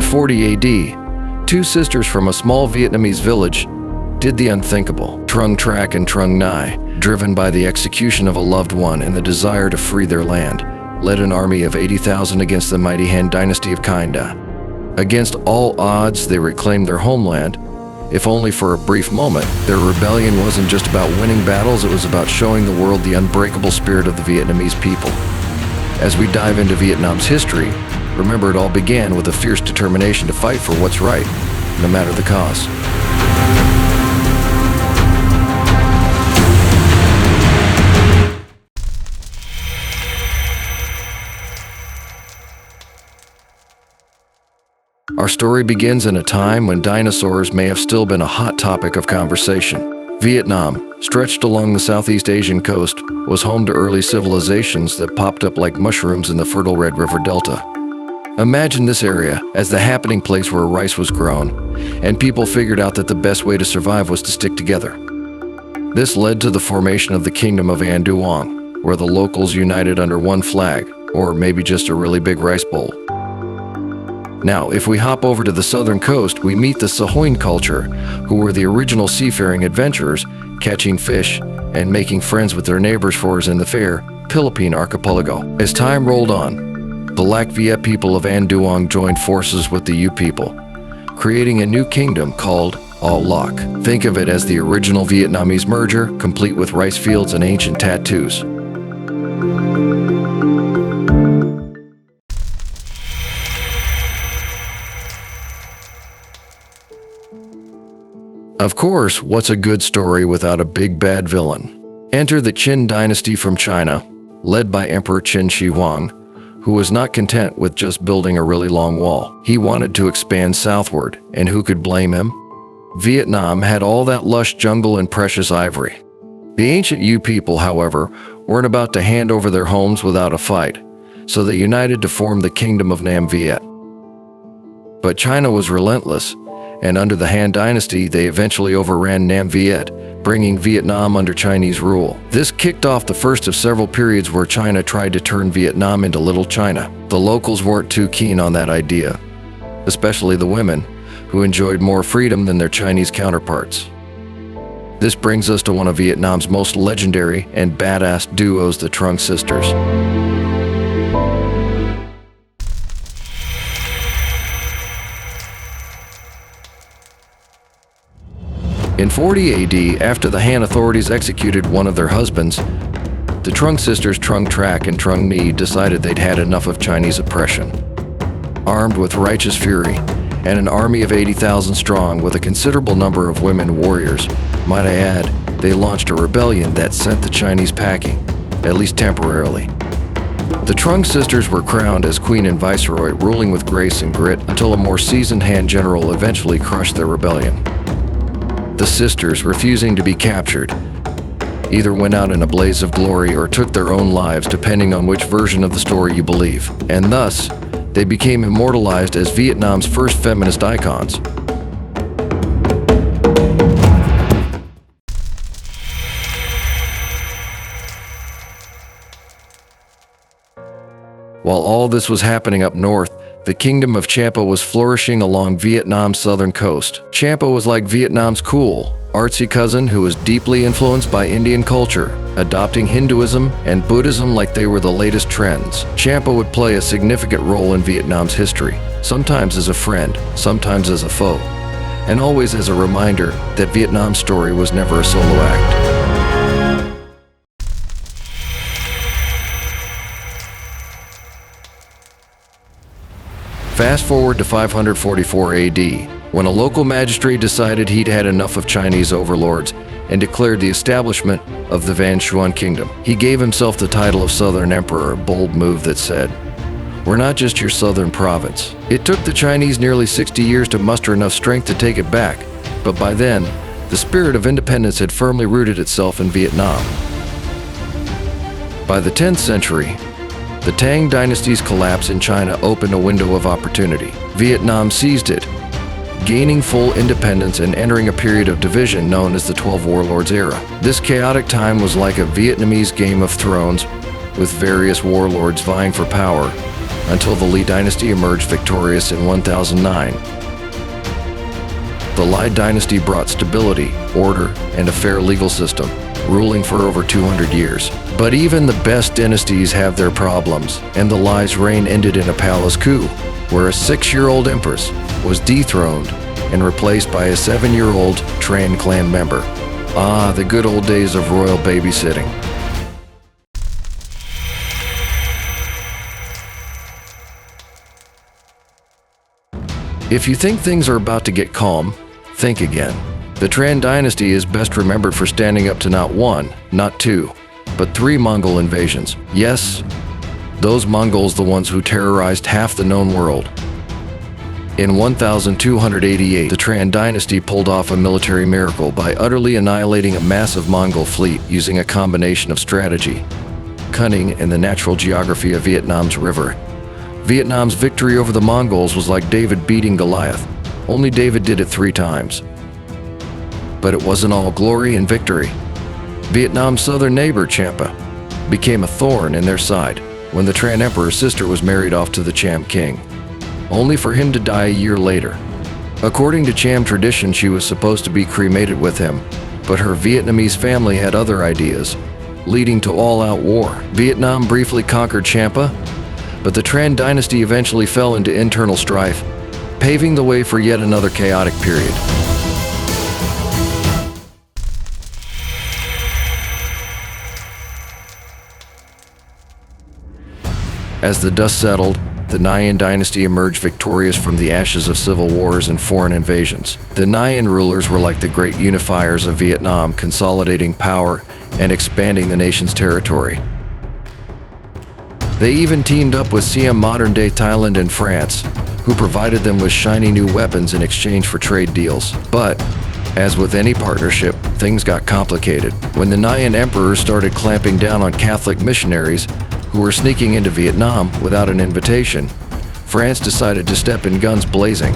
40 AD, two sisters from a small Vietnamese village did the unthinkable. Trung Trak and Trung Nai, driven by the execution of a loved one and the desire to free their land, led an army of 80,000 against the mighty Han Dynasty of Kinda. Against all odds, they reclaimed their homeland. If only for a brief moment, their rebellion wasn't just about winning battles, it was about showing the world the unbreakable spirit of the Vietnamese people. As we dive into Vietnam's history, remember it all began with a fierce determination to fight for what's right, no matter the cost. Our story begins in a time when dinosaurs may have still been a hot topic of conversation. Vietnam, stretched along the Southeast Asian coast, was home to early civilizations that popped up like mushrooms in the fertile Red River Delta. Imagine this area as the happening place where rice was grown, and people figured out that the best way to survive was to stick together. This led to the formation of the Kingdom of An Duong, where the locals united under one flag, or maybe just a really big rice bowl. Now, if we hop over to the southern coast, we meet the Sahoin culture, who were the original seafaring adventurers, catching fish and making friends with their neighbors in the fair Philippine archipelago. As time rolled on, the Lac Viet people of An Duong joined forces with the U people, creating a new kingdom called Au Lac. Think of it as the original Vietnamese merger, complete with rice fields and ancient tattoos. Of course, what's a good story without a big bad villain? Enter the Qin Dynasty from China, led by Emperor Qin Shi Huang, who was not content with just building a really long wall. He wanted to expand southward, and who could blame him? Vietnam had all that lush jungle and precious ivory. The ancient U people, however, weren't about to hand over their homes without a fight, so they united to form the Kingdom of Nam Viet. But China was relentless, and under the Han Dynasty, they eventually overran Nam Viet, bringing Vietnam under Chinese rule. This kicked off the first of several periods where China tried to turn Vietnam into Little China. The locals weren't too keen on that idea, especially the women, who enjoyed more freedom than their Chinese counterparts. This brings us to one of Vietnam's most legendary and badass duos, the Trung Sisters. In 40 AD, after the Han authorities executed one of their husbands, the Trung sisters Trung Trak and Trung Nai decided they'd had enough of Chinese oppression. Armed with righteous fury and an army of 80,000 strong with a considerable number of women warriors, might I add, they launched a rebellion that sent the Chinese packing, at least temporarily. The Trung sisters were crowned as queen and viceroy, ruling with grace and grit until a more seasoned Han general eventually crushed their rebellion. The sisters, refusing to be captured, either went out in a blaze of glory or took their own lives, depending on which version of the story you believe. And thus, they became immortalized as Vietnam's first feminist icons. While all this was happening up north, the Kingdom of Champa was flourishing along Vietnam's southern coast. Champa was like Vietnam's cool, artsy cousin who was deeply influenced by Indian culture, adopting Hinduism and Buddhism like they were the latest trends. Champa would play a significant role in Vietnam's history, sometimes as a friend, sometimes as a foe, and always as a reminder that Vietnam's story was never a solo act. Fast forward to 544 AD, when a local magistrate decided he'd had enough of Chinese overlords and declared the establishment of the Van Xuan Kingdom. He gave himself the title of Southern Emperor, a bold move that said, "We're not just your southern province." It took the Chinese nearly 60 years to muster enough strength to take it back, but by then, the spirit of independence had firmly rooted itself in Vietnam. By the 10th century, the Tang dynasty's collapse in China opened a window of opportunity. Vietnam seized it, gaining full independence and entering a period of division known as the 12 Warlords era. This chaotic time was like a Vietnamese Game of Thrones, with various warlords vying for power, until the Li Dynasty emerged victorious in 1009. The Li Dynasty brought stability, order, and a fair legal system, ruling for over 200 years. But even the best dynasties have their problems, and the Li's reign ended in a palace coup, where a 6-year-old empress was dethroned and replaced by a 7-year-old Tran clan member. Ah, the good old days of royal babysitting. If you think things are about to get calm, think again. The Tran dynasty is best remembered for standing up to not one, not two, but 3 Mongol invasions. Yes, those Mongols, the ones who terrorized half the known world. In 1288, the Tran dynasty pulled off a military miracle by utterly annihilating a massive Mongol fleet using a combination of strategy, cunning, and the natural geography of Vietnam's river. Vietnam's victory over the Mongols was like David beating Goliath, only David did it 3 times. But it wasn't all glory and victory. Vietnam's southern neighbor, Champa, became a thorn in their side when the Tran emperor's sister was married off to the Cham king, only for him to die a year later. According to Cham tradition, she was supposed to be cremated with him, but her Vietnamese family had other ideas, leading to all-out war. Vietnam briefly conquered Champa, but the Tran dynasty eventually fell into internal strife, paving the way for yet another chaotic period. As the dust settled, the Nguyen Dynasty emerged victorious from the ashes of civil wars and foreign invasions. The Nguyen rulers were like the great unifiers of Vietnam, consolidating power and expanding the nation's territory. They even teamed up with Siam, modern-day Thailand, and France, who provided them with shiny new weapons in exchange for trade deals. But, as with any partnership, things got complicated. When the Nguyen emperors started clamping down on Catholic missionaries who were sneaking into Vietnam without an invitation, France decided to step in guns blazing.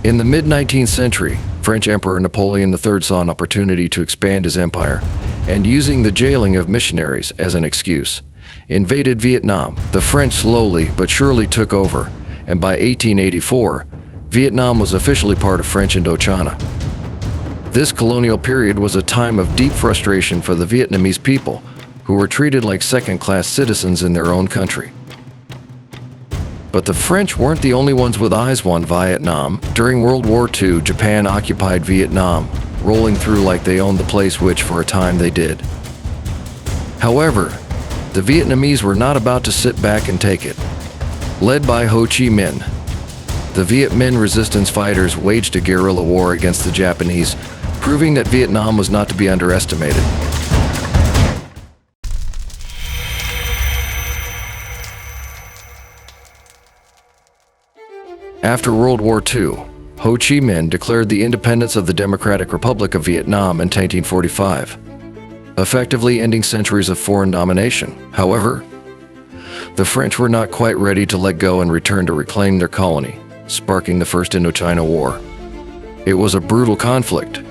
In the mid-19th century, French Emperor Napoleon III saw an opportunity to expand his empire, and using the jailing of missionaries as an excuse, invaded Vietnam. The French slowly but surely took over, and by 1884, Vietnam was officially part of French Indochina. This colonial period was a time of deep frustration for the Vietnamese people, who were treated like second-class citizens in their own country. But the French weren't the only ones with eyes on Vietnam. During World War II, Japan occupied Vietnam, rolling through like they owned the place, which for a time they did. However, the Vietnamese were not about to sit back and take it. Led by Ho Chi Minh, the Viet Minh resistance fighters waged a guerrilla war against the Japanese, proving that Vietnam was not to be underestimated. After World War II, Ho Chi Minh declared the independence of the Democratic Republic of Vietnam in 1945, effectively ending centuries of foreign domination. However, the French were not quite ready to let go and return to reclaim their colony, sparking the First Indochina War. It was a brutal conflict,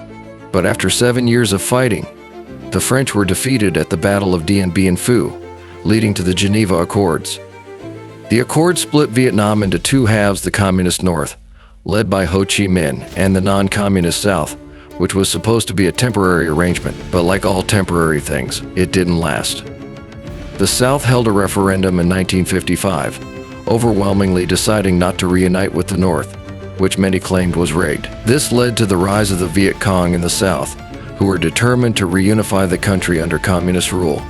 but after 7 years of fighting, the French were defeated at the Battle of Dien Bien Phu, leading to the Geneva Accords. The Accords split Vietnam into 2 halves: the Communist North, led by Ho Chi Minh, and the non-Communist South, which was supposed to be a temporary arrangement, but like all temporary things, it didn't last. The South held a referendum in 1955, overwhelmingly deciding not to reunite with the North, which many claimed was rigged. This led to the rise of the Viet Cong in the South, who were determined to reunify the country under communist rule.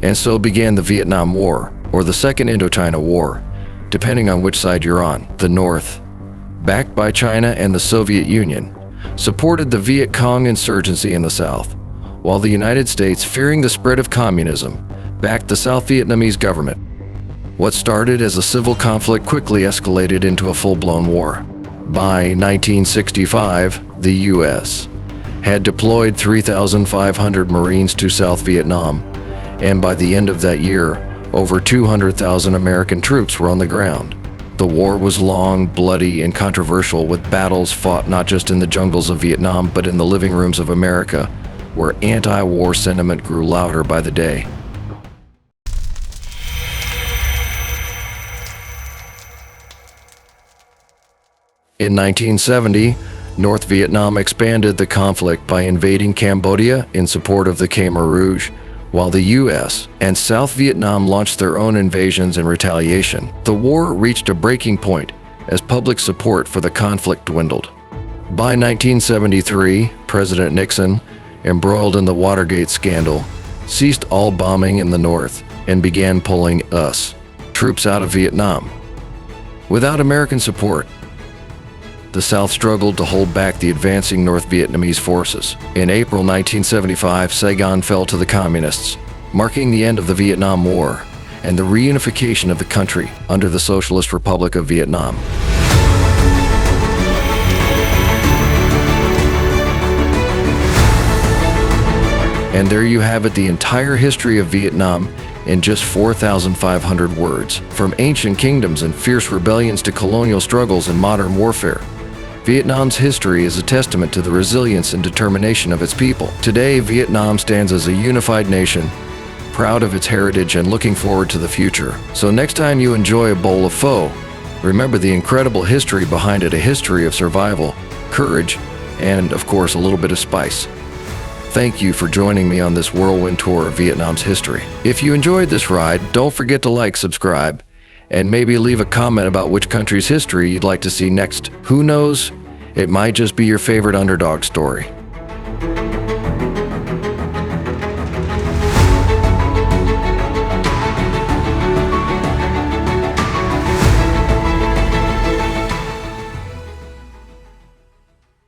And so began the Vietnam War, or the Second Indochina War, depending on which side you're on. The North, backed by China and the Soviet Union, supported the Viet Cong insurgency in the South, while the United States, fearing the spread of communism, backed the South Vietnamese government. What started as a civil conflict quickly escalated into a full-blown war. By 1965, the U.S. had deployed 3,500 Marines to South Vietnam, and by the end of that year, Over 200,000 American troops were on the ground. The war was long, bloody, and controversial, with battles fought not just in the jungles of Vietnam, but in the living rooms of America, where anti-war sentiment grew louder by the day. In 1970, North Vietnam expanded the conflict by invading Cambodia in support of the Khmer Rouge, while the U.S. and South Vietnam launched their own invasions in retaliation. The war reached a breaking point as public support for the conflict dwindled. By 1973, President Nixon, embroiled in the Watergate scandal, ceased all bombing in the North and began pulling US troops out of Vietnam. Without American support, the South struggled to hold back the advancing North Vietnamese forces. In April 1975, Saigon fell to the Communists, marking the end of the Vietnam War and the reunification of the country under the Socialist Republic of Vietnam. And there you have it, the entire history of Vietnam in just 4,500 words. From ancient kingdoms and fierce rebellions to colonial struggles and modern warfare, Vietnam's history is a testament to the resilience and determination of its people. Today, Vietnam stands as a unified nation, proud of its heritage and looking forward to the future. So next time you enjoy a bowl of pho, remember the incredible history behind it, a history of survival, courage, and of course a little bit of spice. Thank you for joining me on this whirlwind tour of Vietnam's history. If you enjoyed this ride, don't forget to like, subscribe, and maybe leave a comment about which country's history you'd like to see next. Who knows? It might just be your favorite underdog story.